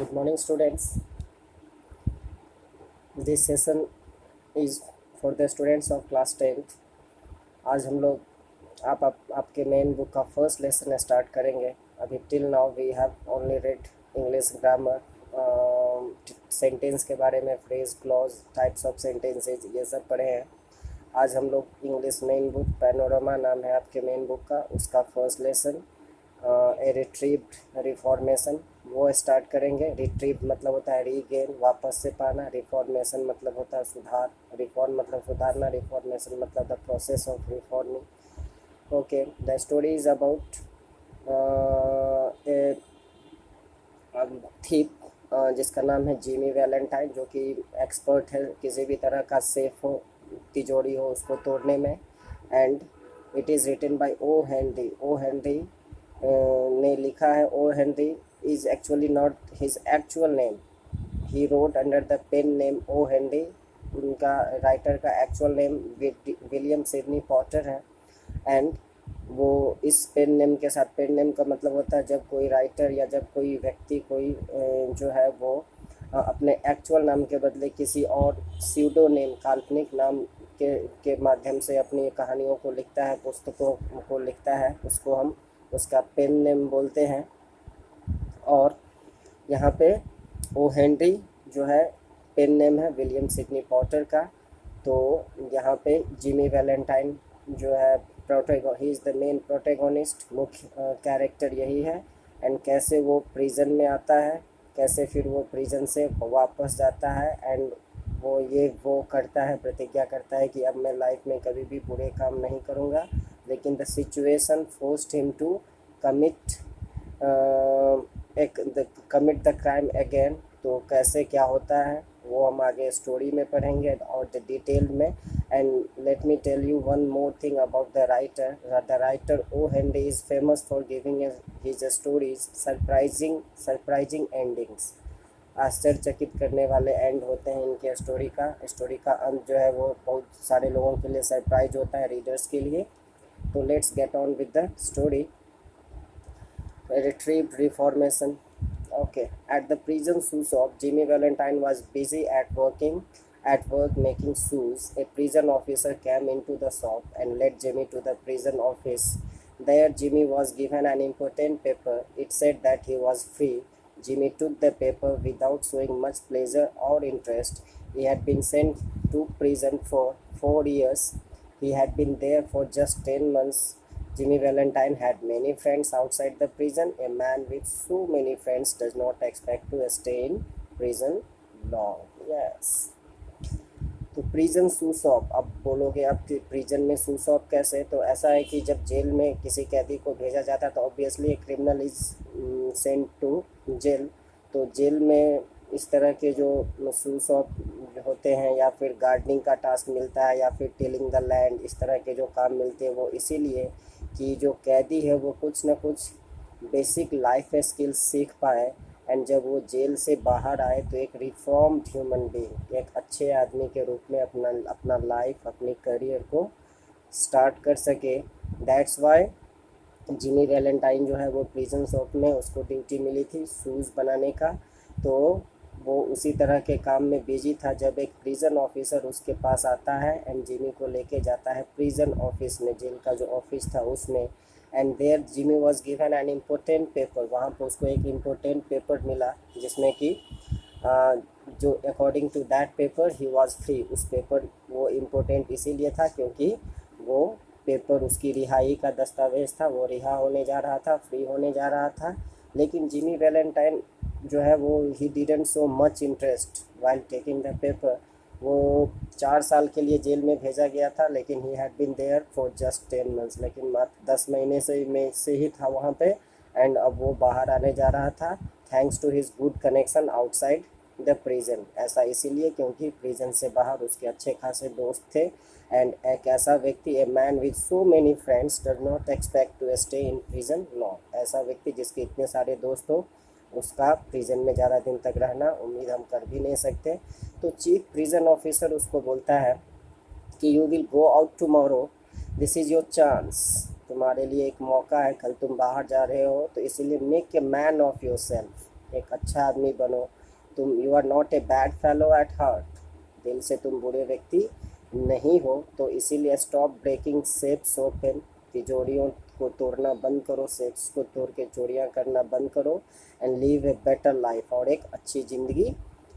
Good morning, students. This session is for the students of class 10th. आज हम लोग आपके मेन बुक का फर्स्ट लेसन स्टार्ट करेंगे. अभी till now we have only read English grammar, sentence के बारे में, phrase, clause, types of sentences, ये सब पढ़े हैं. आज हम लोग इंग्लिश मेन बुक, पैनोरामा नाम है आपके मेन बुक का, उसका फर्स्ट लेसन ए रिट्रीव्ड रिफॉर्मेशन वो स्टार्ट करेंगे. रिट्रीव मतलब होता है रीगेन, वापस से पाना. रिफॉर्मेशन मतलब होता है सुधार. रिफॉर्म मतलब सुधारना. रिफॉर्मेशन मतलब the process of reforming. Okay, the story is about A thief जिसका नाम है जिमी वैलेंटाइन, जो कि एक्सपर्ट है किसी भी तरह का सेफ हो, तिजोरी हो, उसको तोड़ने में. And it is written by O Henry. O Henry ने लिखा है. O Henry is actually not his actual name. He wrote under the pen name O Henry. उनका राइटर का actual name William Sydney Potter है. And वो इस pen name के साथ, पेन नेम का मतलब होता है जब कोई राइटर या जब कोई व्यक्ति कोई जो है वो अपने एक्चुअल नाम के बदले किसी और स्यूडो नेम, काल्पनिक नाम के माध्यम से अपनी कहानियों को लिखता है, पुस्तकों को लिखता है, उसको हम उसका पेन नेम बोलते हैं. और यहाँ पे ओ हेनरी जो है पेन नेम है विलियम सिडनी पॉटर का. तो यहाँ पे जिमी वैलेंटाइन जो है ही इज़ द मेन प्रोटेगोनिस्ट, मुख्य कैरेक्टर यही है. एंड कैसे वो प्रिजन में आता है, कैसे फिर वो प्रिजन से वापस जाता है. एंड वो करता है, प्रतिज्ञा करता है कि अब मैं लाइफ में कभी भी बुरे काम नहीं करूँगा. लेकिन the situation forced him to commit commit the crime again. तो कैसे क्या होता है वो हम आगे स्टोरी में पढ़ेंगे और द डिटेल में. And let me tell you one more thing about the writer. The writer O Henry is famous for giving his stories surprising endings. आश्चर्यचकित करने वाले एंड होते हैं इनके स्टोरी का अंत जो है वो बहुत सारे लोगों के लिए सरप्राइज होता है, रीडर्स के लिए. तो let's get on with the story. Retrieved reformation. Okay, at the prison shoe shop, Jimmy Valentine was busy at work making shoes. A prison officer came into the shop and led Jimmy to the prison office. There, Jimmy was given an important paper. It said that he was free. Jimmy took the paper without showing much pleasure or interest. He had been sent to prison for 4 years. He had been there for just 10 months. Jimmy Valentine had many friends outside the prison. A man with so many friends does not expect to stay in prison long. Yes. तो prison शू shop, अब बोलोगे अब कि prison में शू shop कैसे. तो ऐसा है कि जब जेल में किसी कैदी को भेजा जाता है तो obviously criminal is sent to jail. तो जेल में इस तरह के जो शू शॉप होते हैं या फिर गार्डनिंग का टास्क मिलता है या फिर टिलिंग द लैंड, इस तरह के जो काम मिलते हैं वो इसीलिए कि जो कैदी है वो कुछ ना कुछ बेसिक लाइफ स्किल्स सीख पाए. एंड जब वो जेल से बाहर आए तो एक रिफॉर्म्ड ह्यूमन बीइंग, एक अच्छे आदमी के रूप में अपना लाइफ, अपनी करियर को स्टार्ट कर सके. दैट्स वाई जिमी वैलेंटाइन जो है वो प्रिजन शॉप में उसको ड्यूटी मिली थी शूज़ बनाने का. तो वो उसी तरह के काम में बिजी था जब एक प्रिजन ऑफिसर उसके पास आता है एंड जिमी को लेके जाता है प्रिजन ऑफिस में, जेल का जो ऑफिस था उसमें. And there Jimmy was given an important paper. वहाँ पर उसको एक इम्पोर्टेंट पेपर मिला जिसमें कि जो according to that paper he was free. उस पेपर वो इम्पोर्टेंट इसीलिए था क्योंकि वो पेपर उसकी रिहाई का दस्तावेज़ था. वो रिहा होने जा रहा था, फ्री होने जा रहा था. लेकिन जिमी वैलेंटाइन जो है वो he didn't show much interest while taking the paper. वो 4 साल के लिए जेल में भेजा गया था लेकिन he had been there for just 10 months. लेकिन मात्र 10 महीने से ही था वहाँ पे. एंड अब वो बाहर आने जा रहा था thanks to his good connection outside the prison. ऐसा इसीलिए क्योंकि प्रिजन से बाहर उसके अच्छे खासे दोस्त थे. एंड एक ऐसा व्यक्ति, a man with so many friends does not expect to stay in prison long. ऐसा व्यक्ति जिसके इतने सारे दोस्त हो उसका प्रिजन में ज़्यादा दिन तक रहना उम्मीद हम कर भी नहीं सकते. तो चीफ प्रिजन ऑफिसर उसको बोलता है कि you will go out tomorrow, this is your chance. तुम्हारे लिए एक मौका है, कल तुम बाहर जा रहे हो तो इसीलिए make a man of yourself. एक अच्छा आदमी बनो। तुम you are not a bad fellow at heart, दिल से तुम बुरे व्यक्ति नहीं हो। तो इसीलिए स्टॉप ब्रेकिंग सेफ्स ओपन, तिजोरियों को तोड़ना बंद करो, सेफ्स को तोड़ के चोरियाँ करना बंद करो। And leave a better life, और एक अच्छी ज़िंदगी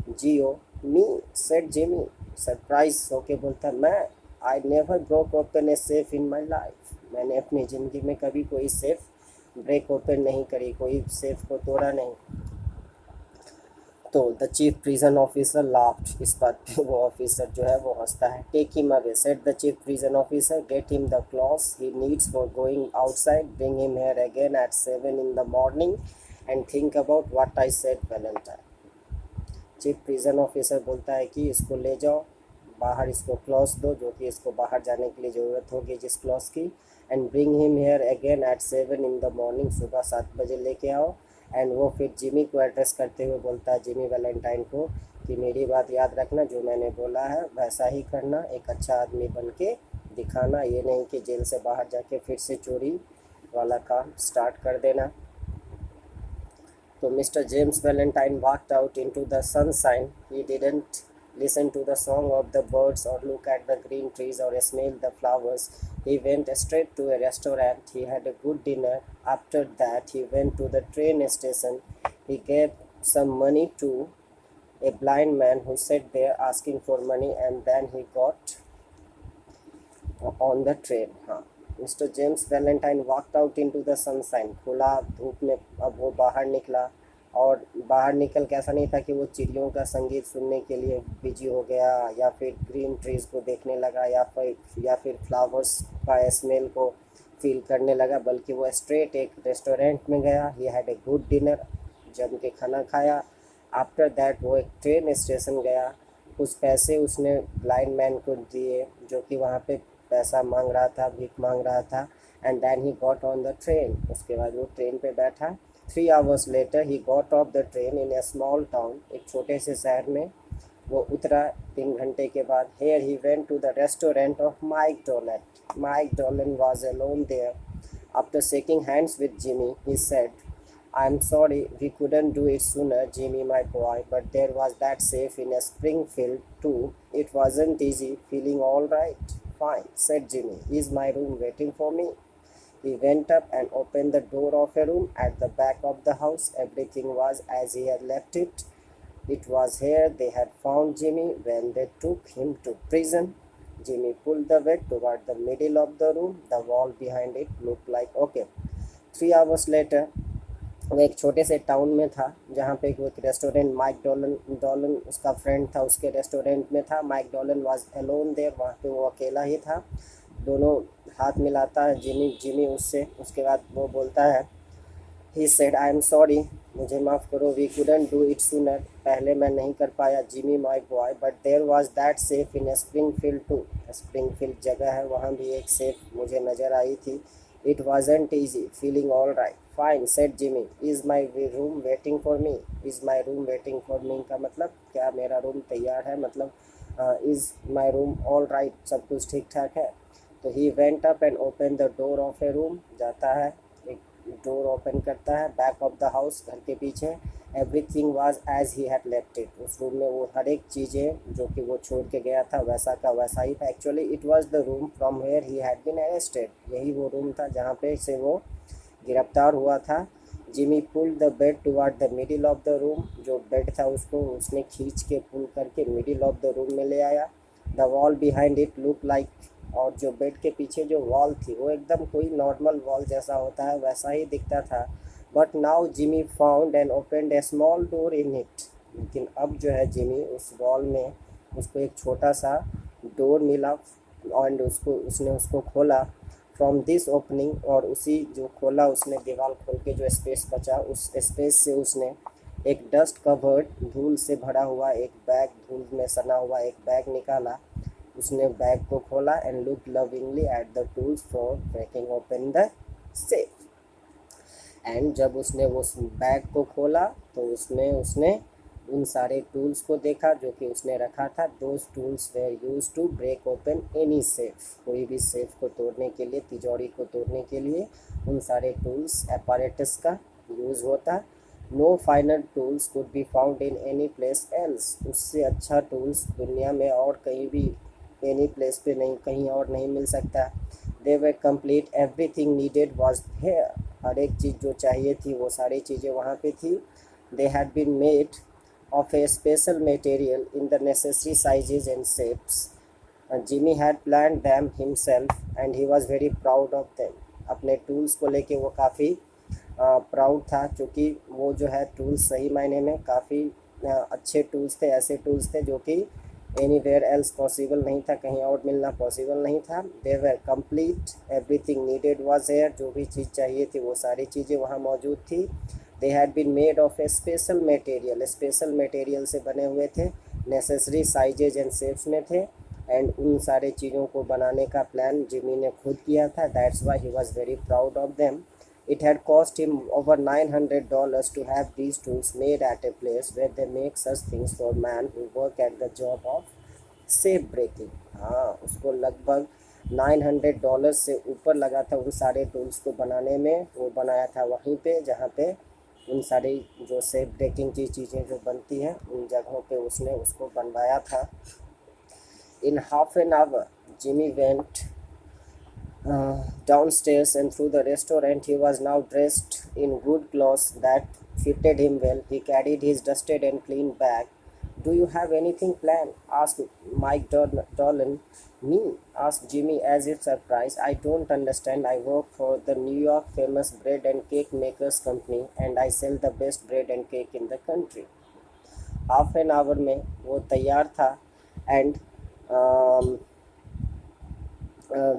जियो। मी सेड जिमी, सरप्राइज होके बोलता मैं, I never broke open a safe in my life, मैंने अपनी ज़िंदगी में कभी कोई सेफ ब्रेक ओपन नहीं करी, कोई सेफ को तोड़ा नहीं। तो the chief prison officer laughed, इस बात पे वो ऑफिसर जो है वो हंसता है। Take him away said the chief prison officer, get him the clothes he needs for going outside, bring him here again at 7 in the morning and think about what I said Valentine. Chief prison officer बोलता है कि इसको ले जाओ बाहर, इसको clothes दो जो कि इसको बाहर जाने के लिए ज़रूरत होगी जिस क्लॉथ्स की, and bring him here again at 7 in the morning, सुबह 7 बजे लेके आओ। एंड वो फिर जिमी को एड्रेस करते हुए बोलता है, जिमी वैलेंटाइन को, कि मेरी बात याद रखना, जो मैंने बोला है वैसा ही करना, एक अच्छा आदमी बन के दिखाना, ये नहीं कि जेल से बाहर जाके फिर से चोरी वाला काम स्टार्ट कर देना। तो mister James Valentine walked out into the sunshine. He didn't listen to the song of the birds or look at the green trees or smell the flowers. He went straight to a restaurant. He had a good dinner. After that, he went to the train station. He gave some money to a blind man who sat there asking for money, and then he got on the train. हाँ, mister James Valentine walked out into the sunshine, खुला धूप में अब वो बाहर निकला। और बाहर निकल के ऐसा नहीं था कि वो चिड़ियों का संगीत सुनने के लिए बिजी हो गया, या फिर ग्रीन ट्रीज को देखने लगा, या फिर फ्लावर्स का स्मेल को फील करने लगा, बल्कि वो स्ट्रेट एक रेस्टोरेंट में गया। He had a good dinner, जम के खाना खाया। आफ्टर दैट वो एक ट्रेन स्टेशन गया, कुछ पैसे उसने ब्लाइंड मैन को दिए जो कि वहाँ पे पैसा मांग रहा था, भीख मांग रहा था। And then he got on the train, उसके बाद वो ट्रेन पे बैठा। 3 hours later he got off the train in a small town, एक छोटे से शहर में वो उतरा 3 घंटे के बाद। Here he went to the restaurant of Mike Dolan, Mike Dolan was alone there. After shaking hands with Jimmy he said, I'm sorry we couldn't do it sooner, Jimmy, my boy, but there was that safe in a Springfield too. It wasn't easy. Feeling all right? Fine, said Jimmy. Is my room waiting for me? He went up and opened the door of a room at the back of the house. Everything was as he had left it. It was here they had found Jimmy when they took him to prison. Jimmy pulled the bed toward the middle of the room. The wall behind it looked like okay. 3 hours later, वो एक छोटे से town में था जहाँ पे वो एक रेस्टोरेंट, माइक डॉलन उसका फ्रेंड था, उसके रेस्टोरेंट में था। माइक डॉलन वाज अलोन देयर, वहाँ पे वो अकेला ही था। दोनों हाथ मिलाता है जिमी उससे। उसके बाद वो बोलता है, he said I am sorry, मुझे माफ़ करो, we couldn't do it sooner, पहले मैं नहीं कर पाया, Jimmy my boy, but there was that safe in Springfield too, Springfield जगह है वहाँ भी एक सेफ मुझे नज़र आई थी। It wasn't easy, feeling all right, fine, said Jimmy, is my room waiting for me. Is my room waiting for me का मतलब क्या मेरा रूम तैयार है, मतलब is my room all right, सब कुछ ठीक ठाक है। तो he went up and open the door of A room, जाता है एक डोर ओपन करता है बैक ऑफ द हाउस, घर के पीछे। Everything was as he had left it, उस रूम में वो हर एक चीज़ें जो कि वो छोड़ के गया था वैसा का वैसा ही था। Actually it was the room from where he had been arrested, यही वो रूम था जहाँ पे से वो गिरफ्तार हुआ था। Jimmy pull the bed toward the middle of the room, जो बेड था उसको उसने खींच के पुल करके मिडिल ऑफ द रूम में ले आया। The wall behind it look like, और जो बेड के पीछे जो वॉल थी वो एकदम कोई नॉर्मल वॉल जैसा होता है वैसा ही दिखता था। But now Jimmy found and opened A small door in it, लेकिन अब जो है जिमी उस वॉल में उसको एक छोटा सा डोर मिला, एंड उसने उसको खोला। फ्रॉम दिस ओपनिंग, और उसी जो खोला उसने दीवार खोल के जो स्पेस बचा उस स्पेस से उसने एक डस्ट कवर्ड, धूल से भरा हुआ एक बैग, धूल में सना हुआ एक बैग निकाला। उसने बैग को खोला and look lovingly at the tools for breaking open the safe. And जब उसने वो बैग को खोला तो उसमें उसने उन सारे टूल्स को देखा जो कि उसने रखा था। Those tools were use to break open any safe, कोई भी सेफ को तोड़ने के लिए, तिजोरी को तोड़ने के लिए उन सारे टूल्स एपारेटस का यूज़ होता। No finer tools could be found in any place else, उससे अच्छा टूल्स दुनिया में और कहीं भी एनी प्लेस पे नहीं, कहीं और नहीं मिल सकता। They were complete, everything needed was here, हर एक चीज़ जो चाहिए थी वो सारी चीज़ें वहाँ पे थी। They had been made of a special material in the necessary sizes and shapes. Jimmy had planned them himself and he was very proud of them. अपने टूल्स को लेके वो काफ़ी प्राउड था, क्योंकि वो जो है टूल्स सही मायने में काफ़ी अच्छे टूल्स थे, ऐसे टूल्स थे जो कि एनी वेयर एल्स पॉसिबल नहीं था, कहीं और मिलना पॉसिबल नहीं था। They were complete, everything needed was here, जो भी चीज़ चाहिए थी वो सारी चीज़ें वहाँ मौजूद थी। They had been made of a special material, special material से बने हुए थे, नेसेसरी साइजेज एंड शेप्स में थे, एंड उन सारे चीज़ों को बनाने का प्लान जिमी ने खुद किया था। That's why he was very proud of them. It had cost him over $900 to have these tools made at a place where they make such things for men who work at the job of safe breaking. हाँ, उसको लगभग $900 से ऊपर लगा था उन सारे tools को बनाने में। वो बनाया था वहीं पे जहाँ पे उन सारी जो सेफ ब्रेकिंग की चीज़ें जो बनती हैं उन जगहों पे उसने उसको बनवाया था। In half an hour, Jimmy went downstairs and through the restaurant. He was now dressed in good clothes that fitted him well. He carried his dusted and clean bag. Do you have anything planned? Asked Mike Dolan. Me? Asked Jimmy as if surprised. I don't understand. I work for the New York famous bread and cake makers company and I sell the best bread and cake in the country. Half an hour में वो तैयार था and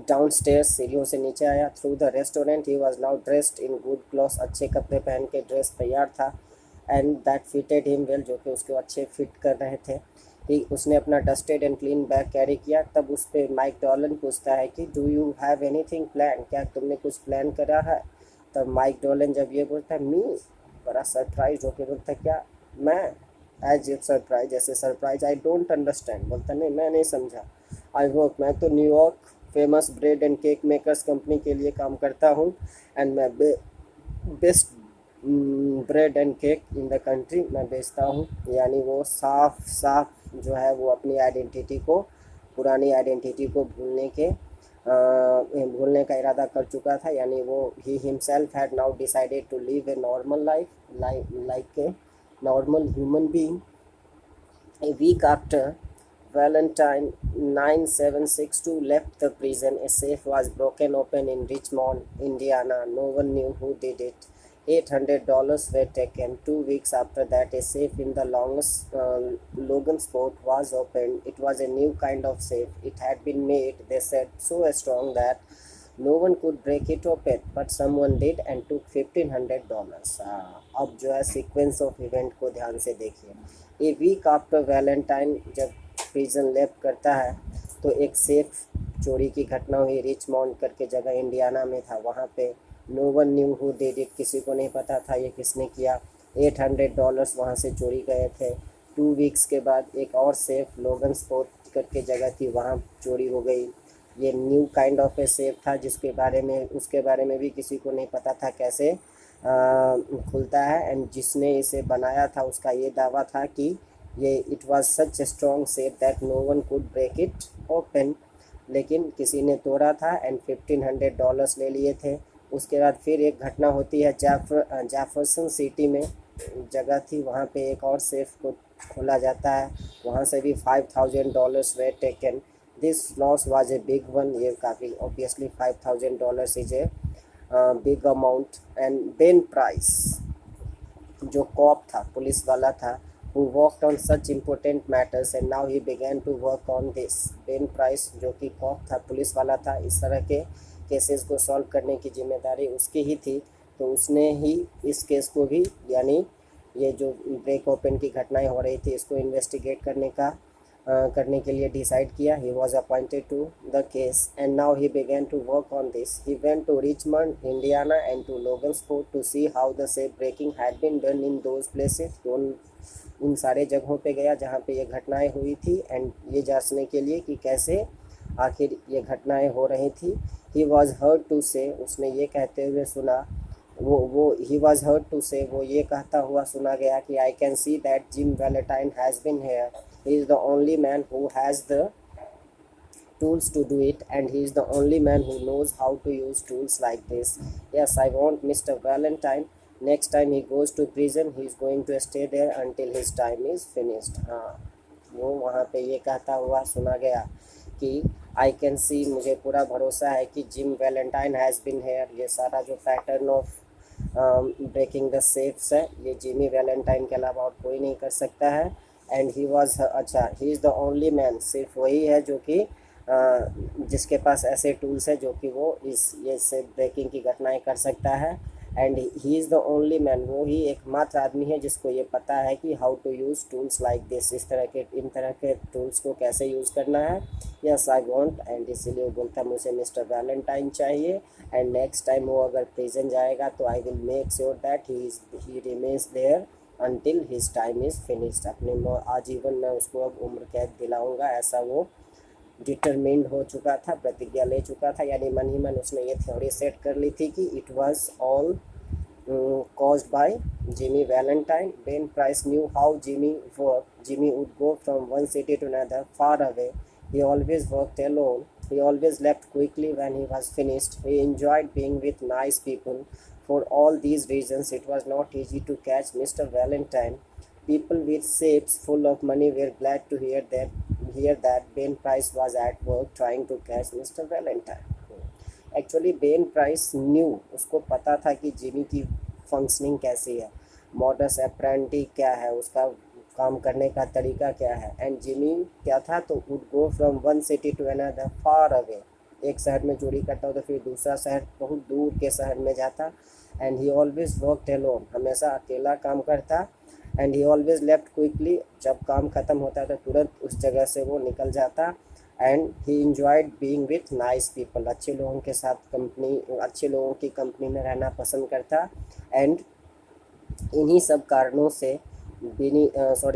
down stairs, सीढ़ियों से नीचे आया। Through the restaurant he was now dressed in good clothes, अच्छे कपड़े पहन के ड्रेस तैयार था। And that fitted him well, जो कि उसको अच्छे फिट कर रहे थे। ही उसने अपना dusted and clean bag carry किया। तब उस पर माइक डॉलन पूछता है कि do you have anything plan, क्या तुमने कुछ प्लान करा है? तब माइक डॉलन जब ये बोलता है मी, बड़ा सरप्राइज होकर बोलता है क्या मैं? एज इफ सरप्राइज, जैसे सरप्राइज। आई डोंट अंडरस्टैंड, बोलता नहीं मैं नहीं समझा। आई वर्क, मैं तो New York famous bread and cake makers company के लिए काम करता हूँ एंड मैं best bread and cake in the country मैं बेचता हूँ। यानी वो साफ साफ जो है वो अपनी आइडेंटिटी को, पुरानी आइडेंटिटी को भूलने का इरादा कर चुका था। यानी वो he himself had now decided to live a normal life, like a normal human being. A week after Valentine 9762 left the prison, a safe was broken open in Richmond, Indiana. No one knew who did it. $800 were taken. 2 weeks after that, a safe in the Logansport was opened. It was a new kind of safe. It had been made, they said, so strong that no one could break it open, but someone did and took $1,500. अब जो है sequence of event को ध्यान से देखिए। A week after Valentine जब prison left करता है तो एक सेफ चोरी की घटना हुई। रिचमॉन्ड करके जगह इंडियाना में था, वहाँ पे no one knew who did it, किसी को नहीं पता था ये किसने किया। $800 वहाँ से चोरी गए थे। 2 वीक्स के बाद एक और सेफ लोगन स्पोर्ट करके जगह थी, वहाँ चोरी हो गई। ये new kind of a safe था जिसके बारे में, उसके बारे में भी किसी को नहीं पता था कैसे खुलता है। एंड जिसने इसे बनाया था उसका ये दावा था कि ये it was such strong safe that no one could break it open, लेकिन किसी ने तोड़ा था एंड $1,500 ले लिए थे। उसके बाद फिर एक घटना होती है जैफरसन सिटी में जगह थी, वहाँ पे एक और सेफ को खोला जाता है, वहाँ से भी $5,000 were taken. This loss was a big one, ये काफ़ी obviously $5,000 is a big amount. And Ben Price जो कॉप था, पुलिस वाला था, who worked on such important matters and now he began to work on this. Ben Price जो कि corp था, police वाला था, इस तरह के केसेस को सॉल्व करने की जिम्मेदारी उसकी ही थी। तो उसने ही इस केस को भी, यानी ये जो ब्रेक ओपन की घटनाएं हो रही थी इसको इन्वेस्टिगेट करने के लिए डिसाइड किया। He was appointed to the case and now he began to work on this. He went to Richmond, Indiana and to Logansport to see how the safe breaking had been done in those places. तो उन सारे जगहों पे गया जहाँ पे ये घटनाएं हुई थी एंड ये जांचने के लिए कि कैसे आखिर ये घटनाएं हो रही थी। He was heard to say, उसने ये कहते हुए सुना वो ही वॉज हर्ड टू से, वो ये कहता हुआ सुना गया कि I can see that Jim Valentine has been here, he is the only man who has the tools to do it, and he is the only man who knows how to use tools like this. Yes, I want Mr. Valentine. Next time he goes to prison, he is going to stay there until his time is finished. हाँ, वो वहाँ पे ये कहता हुआ सुना गया कि आई कैन सी, मुझे पूरा भरोसा है कि Jim Valentine has been here, ये सारा जो pattern of breaking the safes है ये जिमी वैलेंटाइन के अलावा और कोई नहीं कर सकता है। एंड ही वॉज, अच्छा, ही इज़ द ओनली मैन, सिर्फ वही है जो कि जिसके पास ऐसे टूल्स है जो कि वो इस ये से ब्रेकिंग की घटनाएं कर सकता है। And he is the only man, वो ही एकमात्र आदमी है जिसको ये पता है कि how to use tools like this, इस तरह के इन तरह के टूल्स को कैसे यूज़ करना है। यस आई वॉन्ट, एंड इसीलिए वो बोलता है मुझे मिस्टर वैलेंटाइन चाहिए। एंड नेक्स्ट टाइम वो अगर प्रिजन जाएगा तो I will make sure that he remains there until his time is finished, अपने आजीवन में उसको अब उम्र कैद दिलाऊंगा, ऐसा वो डिटरमिन्ड हो चुका था, प्रतिज्ञा ले चुका था। यानी मन ही मन उसने ये थ्योरी सेट कर ली थी कि it was all caused by Jimmy Valentine. Ben Price knew how Jimmy worked. Jimmy would go from one city to another, far away. He always worked alone. He always left quickly when he was finished. He enjoyed being with nice people. For all these reasons, it was not easy to catch Mr. Valentine. People with safes full of money were glad to hear that Ben Price was at work trying to catch Mr. Valentine. Actually Ben price new, उसको पता था कि Jimmy की functioning कैसी है, modus operandi क्या है, उसका काम करने का तरीका क्या है। एंड जिमी क्या था, तो would go from one city to another far away, एक शहर में चोरी करता हो तो फिर दूसरा शहर, बहुत दूर के शहर में जाता। And he always worked alone, हमेशा अकेला काम करता। And he always left quickly, जब काम ख़त्म होता तो तुरंत उस जगह से वो निकल जाता। And he enjoyed being with nice people, अच्छे लोगों के साथ अच्छे लोगों की कंपनी में रहना पसंद करता। एंड इन्हीं सब कारणों से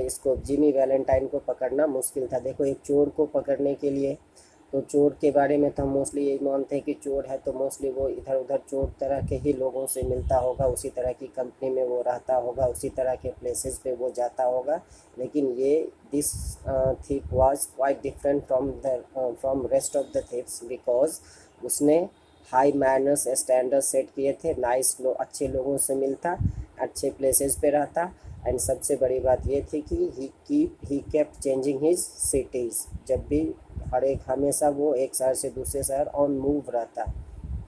इसको जिमी वैलेंटाइन को पकड़ना मुश्किल था। देखो, एक चोर को पकड़ने के लिए, तो चोर के बारे में तो हम मोस्टली यही मानते हैं कि चोर है तो मोस्टली वो इधर उधर चोर तरह के ही लोगों से मिलता होगा, उसी तरह की कंपनी में वो रहता होगा, उसी तरह के प्लेसेस पे वो जाता होगा। लेकिन ये this thief was quite different from rest of the thieves, because उसने हाई मैनर्स स्टैंडर्ड सेट किए थे, अच्छे लोगों से मिलता, अच्छे प्लेसेस पे रहता। एंड सबसे बड़ी बात ये थी कि he kept changing his cities, जब भी हमेशा वो एक शहर से दूसरे शहर ऑन मूव रहता।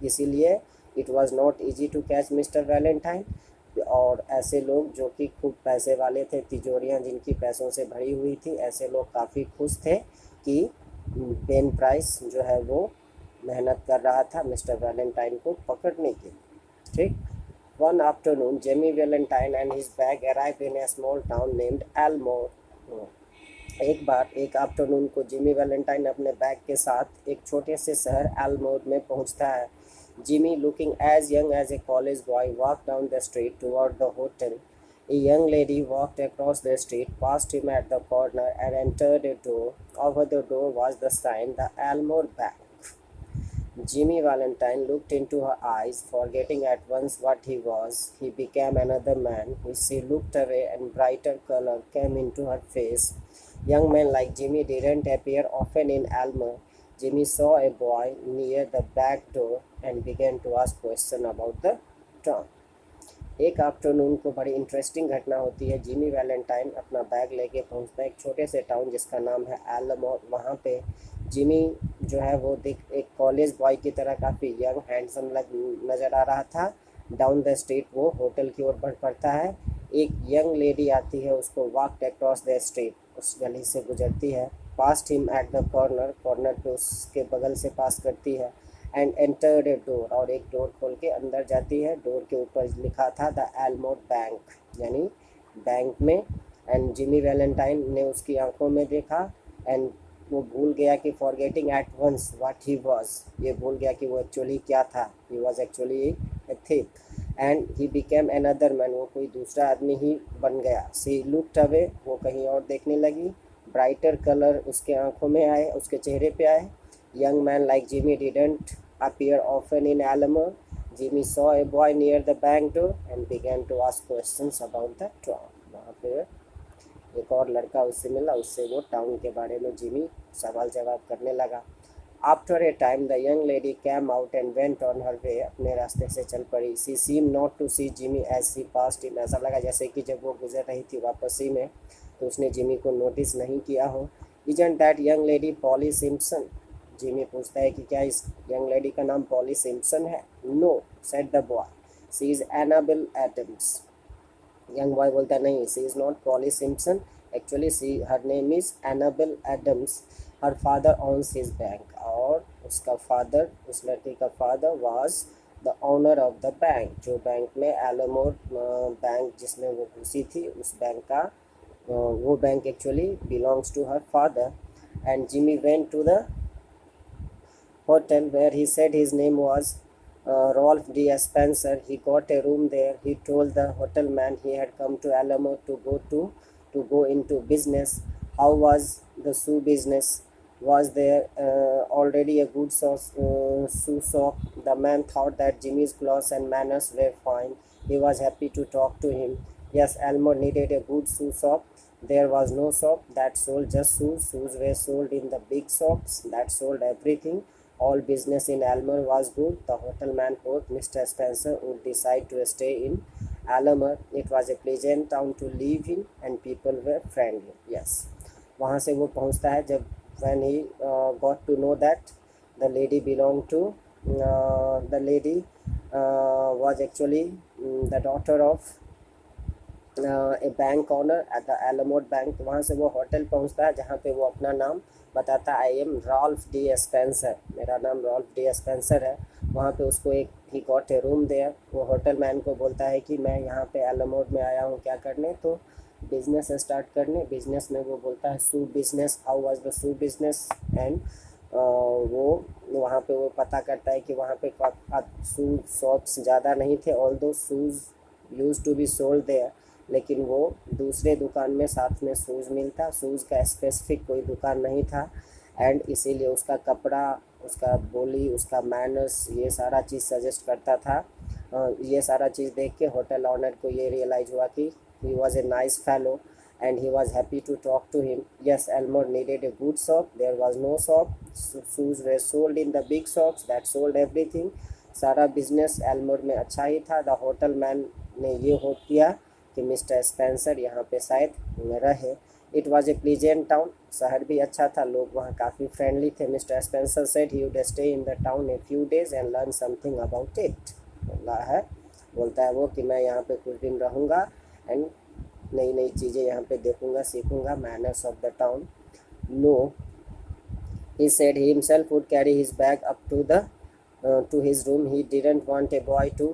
इसीलिए it was not easy to catch mister Valentine. और ऐसे लोग जो कि खूब पैसे वाले थे, तिजोरियां जिनकी पैसों से भरी हुई थी, ऐसे लोग काफ़ी खुश थे कि बेन प्राइस जो है वो मेहनत कर रहा था मिस्टर वैलेंटाइन को पकड़ने के लिए। ठीक। One afternoon, Jimmy Valentine and his bag arrived in a small town named Elmore. एक आफ्टरनून को जिमी वैलेंटाइन अपने बैग के साथ एक छोटे से शहर एल्मोर में पहुंचता है। Jimmy, looking as young as a college boy, walk down the street toward the hotel. A young lady walked across the street, passed him at the corner, and entered a door. Over the door was the sign, "The Elmore Bank." Jimmy Valentine looked into her eyes, forgetting at once what he was. He became another man. She looked away, and brighter color came into her face. Young men like Jimmy didn't appear often in Elmer. Jimmy saw a boy near the back door and began to ask questions about the town. एक afternoon को बड़ी interesting घटना होती है। Jimmy Valentine अपना bag लेके पहुंचता है एक छोटे से टाउन जिसका नाम है एल्मोर। वहाँ पे जिमी जो है वो एक कॉलेज बॉय की तरह काफ़ी यंग हैंडसम नज़र आ रहा था। डाउन द स्ट्रीट वो होटल की ओर बढ़ पड़ता है। एक यंग लेडी आती है, उसको वॉक अक्रॉस द स्ट्रीट, उस गली से गुजरती है। Past him at the corner पे उसके बगल से पास करती है। एंड एंटर्ड ए डोर, और एक डोर खोल के अंदर जाती है। डोर के ऊपर लिखा था द एल्मोर बैंक, यानी बैंक में। एंड जिमी वैलेंटाइन ने उसकी आंखों में देखा एंड वो भूल गया कि forgetting at once what he was, ये भूल गया कि वो एक्चुअली क्या था। He was actually a thing. And he became another man, वो कोई दूसरा आदमी ही बन गया। सी लुक्ड अवे, वो कहीं और देखने लगी। ब्राइटर कलर उसके आंखों में आए, उसके चेहरे पे आए। Young men like Jimmy didn't appear often in Alamo. Jimmy saw a boy near the bank door and began to ask questions about the town. वहाँ पे एक और लड़का उससे मिला, उससे वो टाउन के बारे में जिमी सवाल जवाब करने लगा. After a time, the young lady came out and went on her way. अपने रास्ते से चल पड़ी. She seemed not to see Jimmy as she passed him. ऐसा लगा जैसे कि जब वो गुजर रही थी वापसी में तो उसने जिमी को नोटिस नहीं किया हो. Isn't that young lady Polly Simpson? Jimmy पूछता है कि क्या इस यंग लेडी का नाम पॉली सिम्पसन है. No, said the boy, she is Annabel Adams. Young boy बोलता है नहीं, she is not Polly Simpson, actually she her name is Annabel Adams. Her father owns his bank. और उसका फादर, उस लड़की का father was the owner of the bank. जो बैंक में एलोमोर बैंक जिसमें वो घुसी थी उस बैंक का वो bank actually belongs to her father. And Jimmy went to the hotel where he said his name was Rolf D. Spencer. He got a room there. He told the hotel man he had come to Alamo to go into business. How was the shoe business? Was there already a good shoe shop? The man thought that Jimmy's clothes and manners were fine. He was happy to talk to him. Yes, Alamo needed a good shoe shop. There was no shop that sold just shoes. Shoes were sold in the big shops that sold everything. All business in Almer was good. The hotel man hoped Mr. Spencer would decide to stay in Almer. It was a pleasant town to live in and people were friendly. Yes. वहाँ से वो पहुँचता है जब when he got to know that the lady belonged to the lady was actually the daughter of a bank owner at the Elmore bank. वहाँ से वो hotel पहुँचता है जहाँ पे वो अपना नाम बताता है, I am Ralph D Spencer, मेरा नाम रॉल्फ डी स्पेंसर है. वहाँ पे उसको एक he got a room there. वो होटल मैन को बोलता है कि मैं यहाँ पे एलामोट में आया हूँ क्या करने, तो बिजनेस स्टार्ट करने. बिजनेस में वो बोलता है shoe business, how was the shoe business. And वो वहाँ पे वो पता करता है कि वहाँ पे शू शॉप्स ज़्यादा नहीं थे, all those shoes use to be sold there, लेकिन वो दूसरे दुकान में साथ में शूज़ मिलता. शूज़ का स्पेसिफिक कोई दुकान नहीं था एंड इसीलिए उसका कपड़ा, उसका बोली, उसका मैनर्स, ये सारा चीज़ सजेस्ट करता था. ये सारा चीज़ देख के होटल ऑनर को ये रियलाइज़ हुआ कि he was a nice fellow and he was happy to talk to him. Yes, Elmore needed a good shop. There was no shop. Shoes were sold in the big shops that sold everything. सारा business Elmore में अच्छा ही था. The hotel man ने ये hope किया कि mister Spencer यहाँ पे शायद रहे. It was a pleasant town. शहर भी अच्छा था, लोग वहाँ काफ़ी फ्रेंडली थे. Mister Spencer said he would stay in the town a few days and learn something about it. बोलता है वो कि मैं यहाँ पे कुछ दिन रहूँगा एंड नई नई चीज़ें यहाँ पे देखूँगा, सीखूँगा. Manners of the town. No, he said he himself would carry his bag up to his room. He didn't want a boy to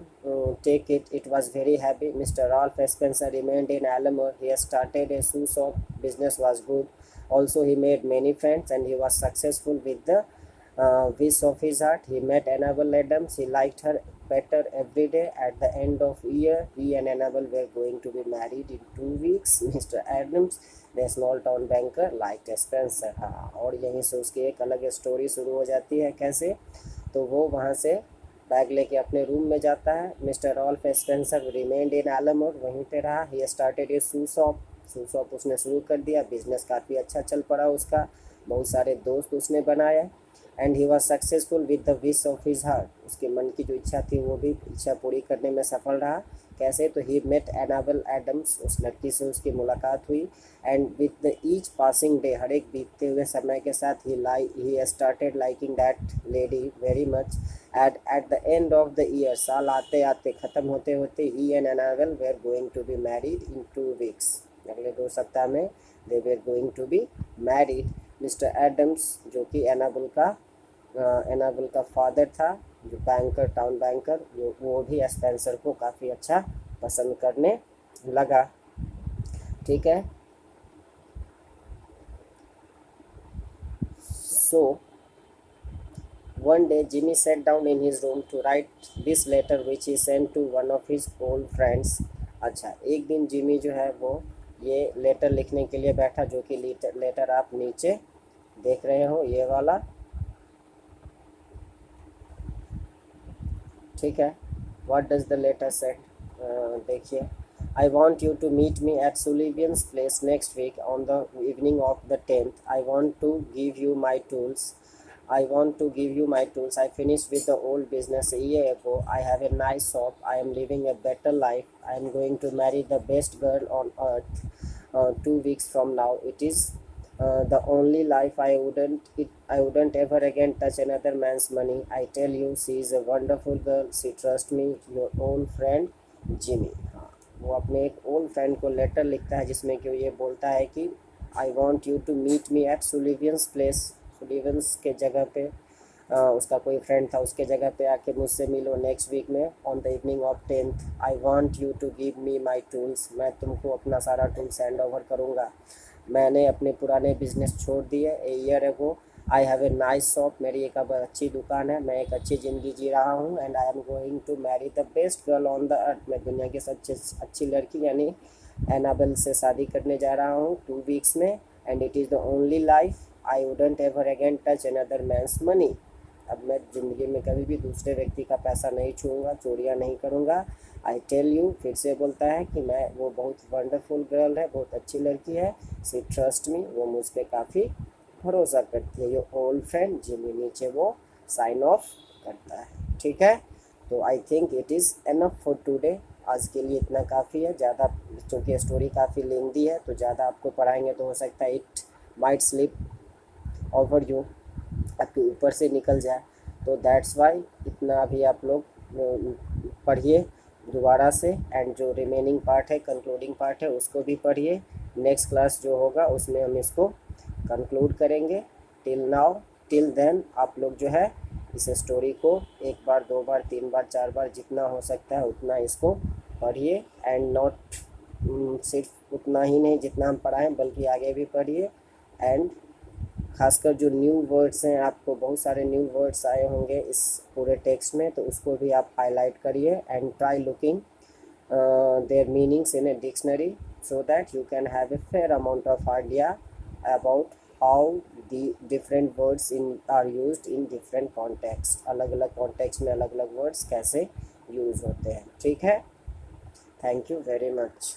take it. It was very heavy. Mr. Ralph Spencer remained in Alamo. He started a shoe shop. Business was good. Also, he made many friends and he was successful with the wish of his heart. He met Annabelle Adams. He liked her better every day. At the end of year, he and Annabelle were going to be married in 2 weeks. Mr. Adams, the small town banker, liked Spencer. हाँ, और यहीं से उसकी एक अलग story शुरू हो जाती है. कैसे, तो वो वहाँ से बैग लेके अपने रूम में जाता है. Mister Ralph Spencer remained in Elmore, वहीं पे रहा. He started a shoe shop. Shoe shop उसने शुरू कर दिया. बिजनेस काफ़ी अच्छा चल पड़ा उसका. बहुत सारे दोस्त उसने बनाए. And he was successful with the wish of his heart. उसके मन की जो इच्छा थी वो भी इच्छा पूरी करने में सफल रहा. कैसे, तो ही मेट एनाबेल एडम्स. उस लड़की से उसकी मुलाकात हुई. And with the each passing day, हर एक बीतते हुए समय के साथ he started liking that lady very much. At the end of the year, साल आते आते ख़त्म होते होते, he and Annabel were going to be married in 2 weeks. अगले 2 सप्ताह में they were going to be married. Mister Adams, जो कि एनाबेल का फादर था, जो बैंकर, टाउन बैंकर, वो भी स्पेंसर को काफ़ी अच्छा पसंद करने लगा. ठीक है. So one day Jimmy sat down in his room to write this letter which he sent to one of his old friends. अच्छा, एक दिन जिमी जो है वो ये लेटर लिखने के लिए बैठा, जो कि लेटर आप नीचे देख रहे हो, ये वाला. ठीक है. What does the letter said? देखिए, I want you to meet me at Sullivan's place next week on the evening of the 10th. I want to give you my tools. I want to give you my tools. I finished with the old business a year ago. I have a nice shop. I am living a better life. I am going to marry the best girl on earth 2 weeks from now. It is the only life. I wouldn't ever again touch another man's money. I tell you, she is a wonderful girl. She trusts me. Your old friend Jimmy. हाँ, वो अपने एक old friend को letter लिखता है जिसमें कि वो ये बोलता है कि I want you to meet me at Sullivan's place. Sullivan's के जगह पे उसका कोई फ्रेंड था, उसके जगह पे आके मुझसे मिलो नेक्स्ट वीक में on the evening of 10th. I want you to give me my tools. मैं तुमको अपना सारा टूल्स हैंड ओवर करूँगा. मैंने अपने पुराने बिजनेस छोड़ दिए a year ago. I have a nice shop. मेरी एक अब अच्छी दुकान है. मैं एक अच्छी ज़िंदगी जी रहा हूँ. And I am going to marry the best girl on the earth. मैं दुनिया की सबसे अच्छी लड़की यानी एनाबेल से शादी करने जा रहा हूँ 2 वीक्स में. And it is the only life. I wouldn't ever again touch another man's money. अब मैं ज़िंदगी में कभी भी दूसरे व्यक्ति का पैसा नहीं छूऊंगा, चोरियाँ नहीं करूँगा. आई टेल यू, फिर से बोलता है कि मैं वो बहुत वंडरफुल गर्ल है, बहुत अच्छी लड़की है. सी ट्रस्ट मी, वो मुझ पर काफ़ी भरोसा करती है. Your old friend Jimmy. नीचे वो साइन ऑफ करता है. ठीक है, तो I think it is enough for today. आज के लिए इतना काफ़ी है. ज़्यादा चूँकि स्टोरी काफ़ी लेंदी है तो ज़्यादा आपको पढ़ाएंगे तो हो सकता है it might slip over you, आपके ऊपर से निकल जाए. तो दैट्स वाई इतना अभी आप लोग पढ़िए दोबारा से. एंड जो रिमेनिंग पार्ट है, कंक्लूडिंग पार्ट है, उसको भी पढ़िए. नेक्स्ट क्लास जो होगा उसमें हम इसको कंक्लूड करेंगे. टिल देन आप लोग जो है इस स्टोरी को 1 बार 2 बार 3 बार 4 बार जितना हो सकता है उतना इसको पढ़िए. एंड नॉट सिर्फ उतना ही नहीं जितना हम पढ़ाएं बल्कि आगे भी पढ़िए. एंड खासकर जो न्यू वर्ड्स हैं, आपको बहुत सारे न्यू वर्ड्स आए होंगे इस पूरे टेक्स्ट में, तो उसको भी आप हाईलाइट करिए. And try looking there meanings in a dictionary so that you can have a fair amount of idea about how the different words are used in different context. अलग अलग context में अलग अलग words कैसे use होते हैं. ठीक है, थैंक यू वेरी मच.